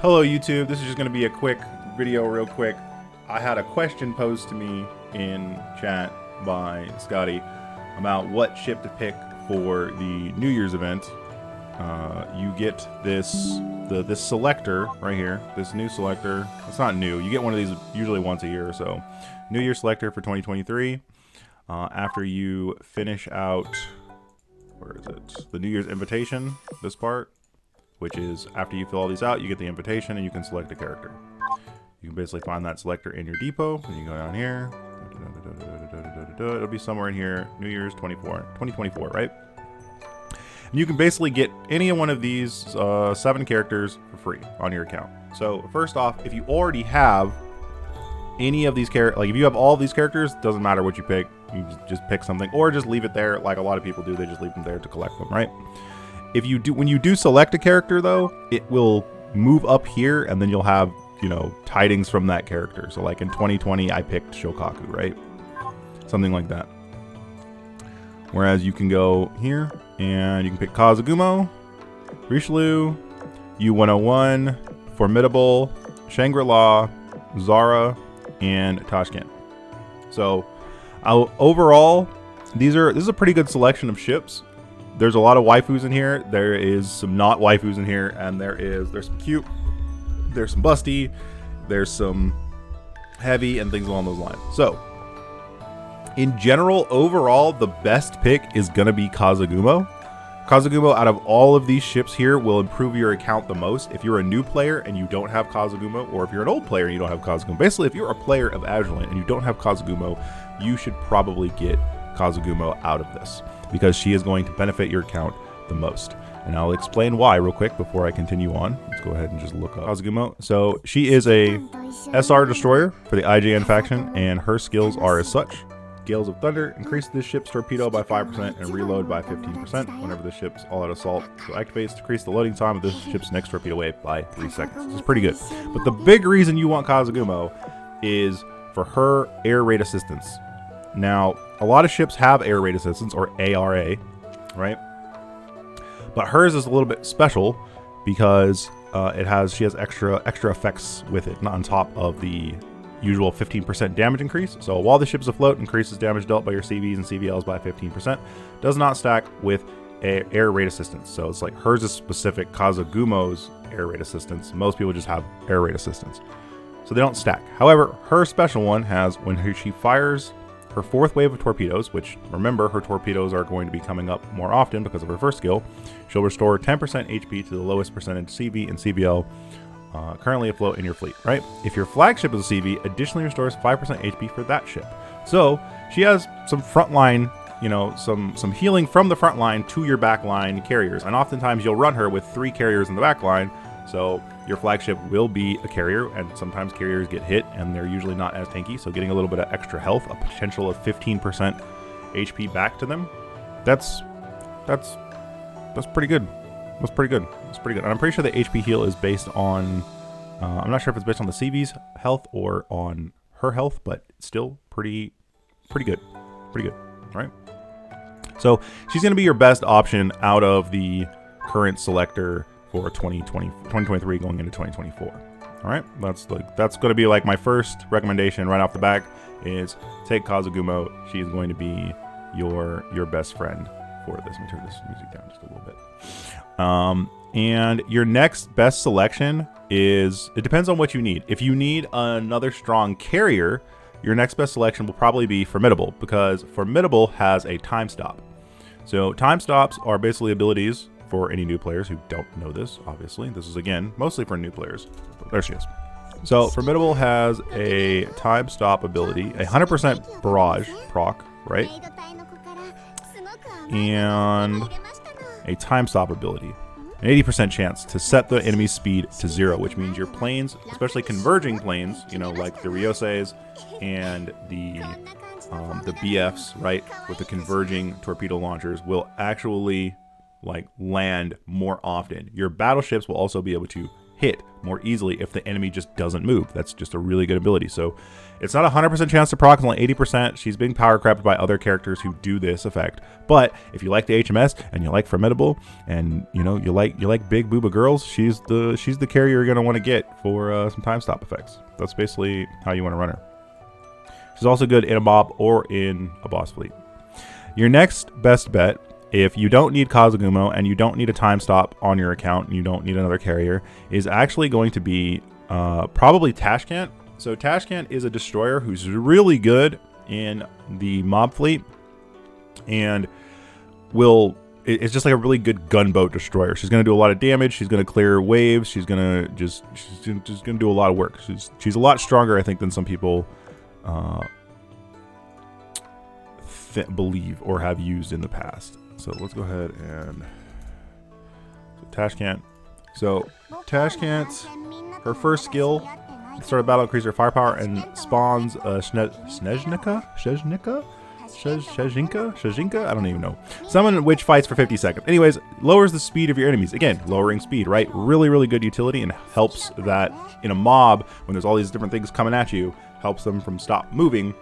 Hello YouTube, this is just going to be a quick video real quick. I had a question posed to me in chat by Scotty about what ship to pick for the New Year's event. You get this selector right here, this new selector. It's not new, you get one of these usually once a year or so. New Year selector for 2023. After you finish out, where is it? The New Year's invitation, this part. Which is after you fill all these out, you get the invitation and you can select a character. You can basically find that selector in your depot, and you go down here. It'll be somewhere in here, New Year's 2024, right? And you can basically get any one of these 7 characters for free on your account. So first off, if you already have any of these characters, like if you have all of these characters, doesn't matter what you pick, you just pick something, or just leave it there like a lot of people do, they just leave them there to collect them, right? If you do, when you do select a character though, it will move up here and then you'll have, you know, tidings from that character. So like in 2020, I picked Shokaku, right? Something like that. Whereas you can go here and you can pick Kazugumo, Richelieu, U101, Formidable, Shangri-La, Zara, and Tashkent. So overall, this is a pretty good selection of ships. There's a lot of waifus in here. There is some not waifus in here, and there's some cute, there's some busty, there's some heavy, and things along those lines. So, in general, overall, the best pick is gonna be Kazugumo. Kazugumo, out of all of these ships here, will improve your account the most. If you're a new player and you don't have Kazugumo, or if you're an old player and you don't have Kazugumo, basically, if you're a player of Azur and you don't have Kazugumo, you should probably get Kazugumo out of this, because she is going to benefit your account the most. And I'll explain why real quick before I continue on. Let's go ahead and just look up Kazugumo. So she is a SR destroyer for the IJN faction, and her skills are as such. Gales of Thunder, increase this ship's torpedo by 5% and reload by 15% whenever the ship's all-out assault activates. Decrease the loading time of this ship's next torpedo wave by 3 seconds. This is pretty good. But the big reason you want Kazugumo is for her air raid assistance. Now, a lot of ships have air raid assistance, or ARA, right? But hers is a little bit special because she has extra effects with it, not on top of the usual 15% damage increase. So while the ship's afloat, increases damage dealt by your CVs and CVLs by 15%. Does not stack with air raid assistance. So it's like hers is specific. Kazugumo's air raid assistance. Most people just have air raid assistance, so they don't stack. However, her special one has, when she fires her 4th wave of torpedoes, which, remember, her torpedoes are going to be coming up more often because of her first skill, she'll restore 10% HP to the lowest percentage CV and CVL currently afloat in your fleet, right? If your flagship is a CV, additionally restores 5% HP for that ship. So she has some frontline, you know, some healing from the front line to your backline carriers, and oftentimes you'll run her with 3 carriers in the backline. So your flagship will be a carrier, and sometimes carriers get hit and they're usually not as tanky, so getting a little bit of extra health, a potential of 15% HP back to them, that's pretty good. That's pretty good. That's pretty good. And I'm pretty sure the HP heal is based on, I'm not sure if it's based on the CV's health or on her health, but still pretty good. Pretty good, right? So she's going to be your best option out of the current selector for 2023 going into 2024. All right, that's going to be like my first recommendation right off the back is take Kazugumo. She is going to be your best friend for this. Let me turn this music down just a little bit. And your next best selection is, it depends on what you need. If you need another strong carrier, your next best selection will probably be Formidable, because Formidable has a time stop. So time stops are basically abilities for any new players who don't know this. Obviously, this is again mostly for new players. There she is. So Formidable has a time stop ability, a 100% barrage proc, right? And a time stop ability, an 80% chance to set the enemy's speed to 0, which means your planes, especially converging planes, you know, like the Ryoseis and the BFs, right, with the converging torpedo launchers, will actually like land more often. Your battleships will also be able to hit more easily if the enemy just doesn't move. That's just a really good ability. So it's not a 100% chance to proc, it's only 80%. She's being power crept by other characters who do this effect. But if you like the HMS and you like Formidable and you like big booba girls, she's the carrier you're gonna want to get for some time stop effects. That's basically how you want to run her. She's also good in a mob or in a boss fleet. Your next best bet, if you don't need Kazugumo and you don't need a time stop on your account and you don't need another carrier, is actually going to be probably Tashkent. So Tashkent is a destroyer who's really good in the mob fleet and it's just like a really good gunboat destroyer. She's going to do a lot of damage. She's going to clear waves. She's going to just going to do a lot of work. She's a lot stronger, I think, than some people believe or have used in the past. So let's go ahead and Tashkent. So Tashkent, her first skill, start a battle, increase her firepower, and spawns Snezhnka? I don't even know. Summon which fights for 50 seconds. Anyways, lowers the speed of your enemies. Again, lowering speed, right? Really, really good utility and helps that in a mob, when there's all these different things coming at you, helps them from stop moving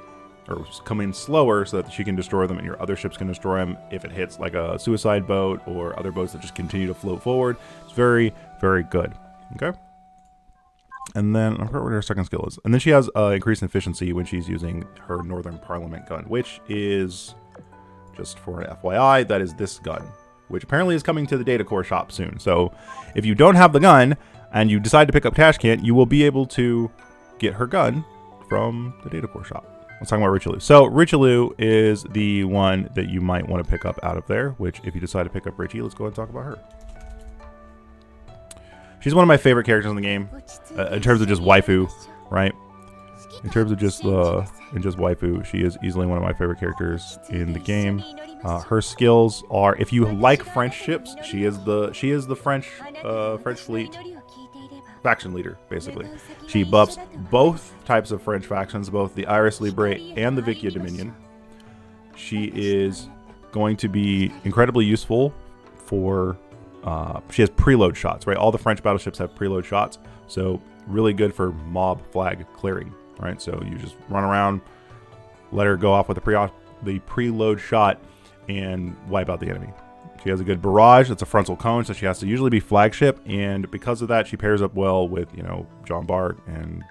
or come in slower so that she can destroy them and your other ships can destroy them if it hits like a suicide boat or other boats that just continue to float forward. It's very, very good. Okay. And then I forgot what her second skill is. And then she has increased efficiency when she's using her Northern Parliament gun, which is, just for an FYI, that is this gun, which apparently is coming to the data core shop soon. So if you don't have the gun and you decide to pick up Tashkent, you will be able to get her gun from the data core shop. Let's talk about Richelieu. So Richelieu is the one that you might want to pick up out of there, which if you decide to pick up Richie, let's go ahead and talk about her. She's one of my favorite characters in the game, in terms of just waifu, right? In terms of just waifu, she is easily one of my favorite characters in the game. Her skills are, if you like French ships, she is the French fleet faction leader, basically. She buffs both types of French factions, both the Iris Libre and the Vicia Dominion. She is going to be incredibly useful for she has preload shots, right? All the French battleships have preload shots, so really good for mob flag clearing, right? So you just run around, let her go off with the preload shot and wipe out the enemy. She has a good barrage. It's a frontal cone, so she has to usually be flagship, and because of that, she pairs up well with, you know, Jean Bart and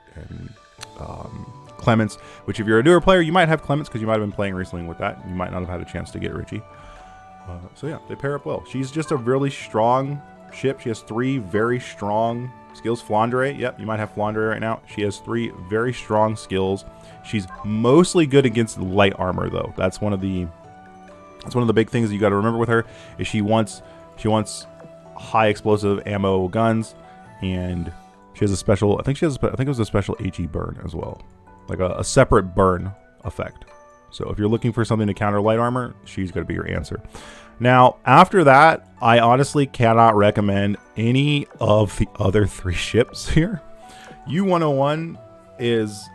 Clements, which if you're a newer player, you might have Clements because you might have been playing recently with that. You might not have had a chance to get Richie. So yeah, they pair up well. She's just a really strong ship. She has 3 very strong skills. Flandre, yep, you might have Flandre right now. She has 3 very strong skills. She's mostly good against light armor, though. That's one of the big things that you got to remember with her. Is she wants high explosive ammo guns, and she has a special. I think it was a special HE burn as well, like a separate burn effect. So if you're looking for something to counter light armor, she's going to be your answer. Now, after that, I honestly cannot recommend any of the other 3 ships here. U-101 is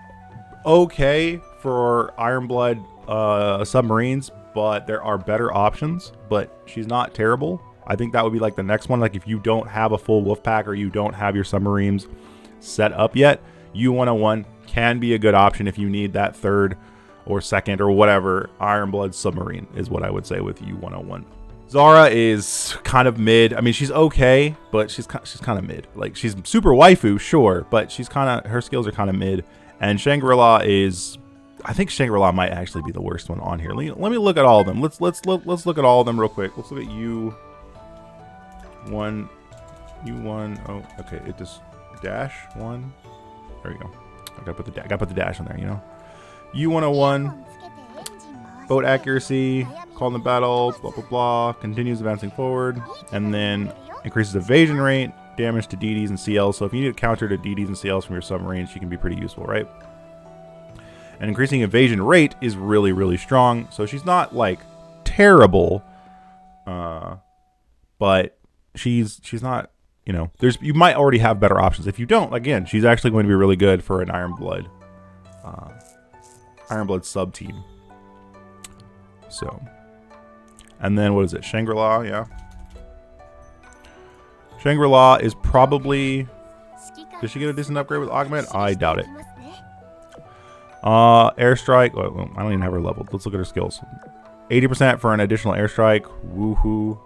okay for Ironblood submarines, but there are better options, but she's not terrible. I think that would be like the next one. Like if you don't have a full wolf pack or you don't have your submarines set up yet, U-101 can be a good option if you need that 3rd or 2nd or whatever Ironblood submarine is what I would say with U-101. Zara is kind of mid. I mean, she's okay, but she's kind of mid. Like she's super waifu, sure, but her skills are kind of mid. And Shangri-La is, I think Shangri-La might actually be the worst one on here. Let me look at all of them. Let's look at all of them real quick. Let's look at U1. Oh, okay. It just -1. There you go. I gotta put the dash on there. You know. U-101, boat accuracy, call in the battle, blah, blah, blah, continues advancing forward, and then increases evasion rate, damage to DDs and CLs. So if you need a counter to DDs and CLs from your submarines, she can be pretty useful, right? And increasing evasion rate is really, really strong. So she's not, like, terrible, but she's not, you know, you might already have better options. If you don't, again, she's actually going to be really good for an Ironblood sub team. So, and then what is it? Shangri-La, yeah. Shangri-La is probably Does she get a decent upgrade with augment? I doubt it. Airstrike. Well, I don't even have her leveled. Let's look at her skills. 80% for an additional airstrike. Woohoo!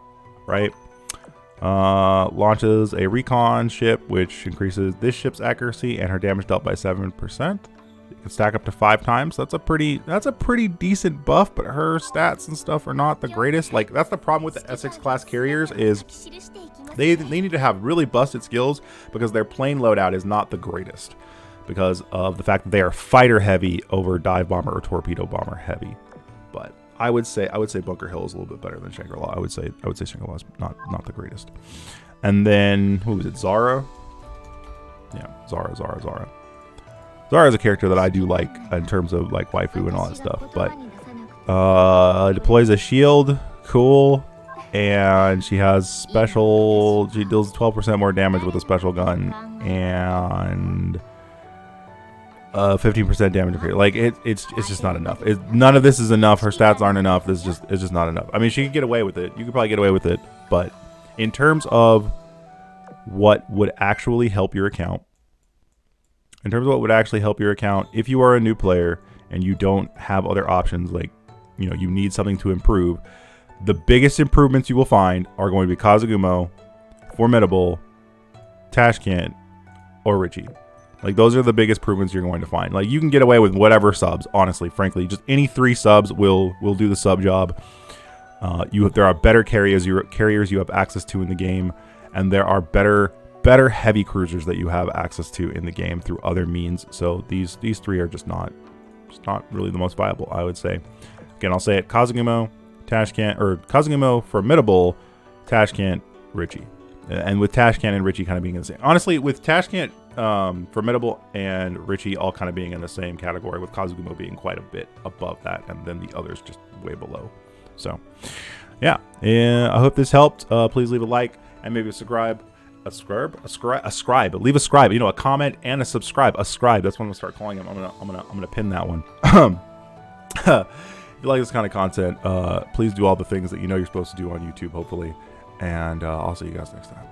Right. Launches a recon ship, which increases this ship's accuracy and her damage dealt by 7%. You can stack up to 5 times. That's a pretty decent buff, but her stats and stuff are not the greatest. Like, that's the problem with the Essex class carriers is they need to have really busted skills because their plane loadout is not the greatest because of the fact that they are fighter heavy over dive bomber or torpedo bomber heavy. But I would say Bunker Hill is a little bit better than Shangri-La. I would say Shangri-La is not the greatest. And then who was it? Zara? Yeah, Zara. Zara is a character that I do like in terms of like waifu and all that stuff. But deploys a shield, cool, and she has special. She deals 12% more damage with a special gun and 15% damage. Like it's just not enough. None of this is enough. Her stats aren't enough. It's just not enough. I mean, she could get away with it. You could probably get away with it, but in terms of what would actually help your account. If you are a new player and you don't have other options, like, you know, you need something to improve, the biggest improvements you will find are going to be Kazugumo, Formidable, Tashkent, or Richie. Like, those are the biggest improvements you're going to find. Like, you can get away with whatever subs, honestly, frankly. Just any 3 subs will do the sub job. There are better carriers you have access to in the game, and there are better heavy cruisers that you have access to in the game through other means. So these 3 are just not really the most viable, I would say. Again, I'll say it: Kazugumo, Tashkent, or Kazugumo, Formidable, Tashkent, Richie. And with Tashkent and Richie kind of being in the same. Honestly, with Tashkent, Formidable, and Richie all kind of being in the same category, with Kazugumo being quite a bit above that, and then the others just way below. So, yeah. I hope this helped. Please leave a like and maybe a subscribe. A scribe. Leave a scribe. You know, a comment and a subscribe. A scribe. That's what I'm gonna start calling him. I'm gonna pin that one. If you like this kind of content, please do all the things that you know you're supposed to do on YouTube, hopefully. And I'll see you guys next time.